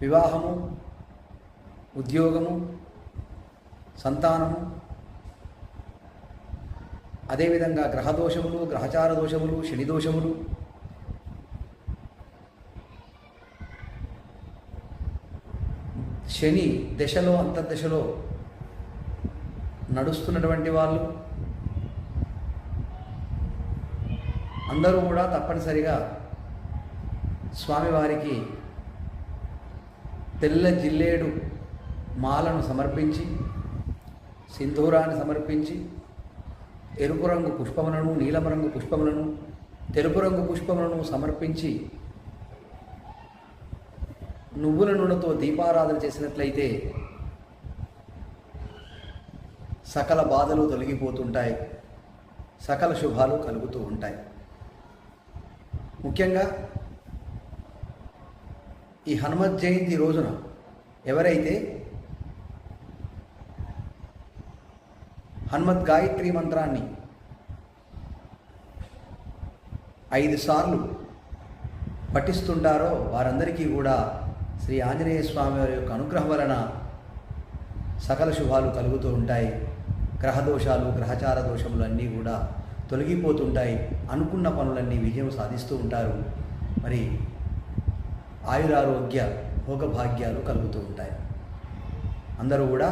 వివాహము, ఉద్యోగము, సంతానము, అదేవిధంగా గ్రహదోషములు, గ్రహచార దోషములు, శని దోషములు, శని దశలో అంతర్దశలో నడుస్తున్నటువంటి వాళ్ళు అందరూ కూడా తప్పనిసరిగా స్వామివారికి తెల్ల జిల్లేడు మాలను సమర్పించి, సింధూరాన్ని సమర్పించి, ఎరుపు రంగు పుష్పములను, నీలం రంగు పుష్పములను, తెలుపు రంగు పుష్పములను సమర్పించి నువ్వుల నూనెతో దీపారాధన చేసినట్లయితే సకల బాధలు తొలగిపోతుంటాయి, సకల శుభాలు కలుగుతూ ఉంటాయి. ముఖ్యంగా ఈ హనుమత్ జయంతి రోజున ఎవరైతే హనుమత్ గాయత్రి మంత్రాన్ని 5 సార్లు పఠిస్తుంటారో వారందరికీ కూడా శ్రీ ఆంజనేయ స్వామి వారి యొక్క అనుగ్రహం వలన సకల శుభాలు కలుగుతూ ఉంటాయి. గ్రహదోషాలు, గ్రహచార దోషములు అన్నీ కూడా తొలగిపోతుంటాయి. అనుకున్న పనులన్నీ విజయం సాధిస్తూ ఉంటారు. మరి ఆయురారోగ్య భోగభాగ్యాలు కలుగుతూ ఉంటాయి. అందరూ కూడా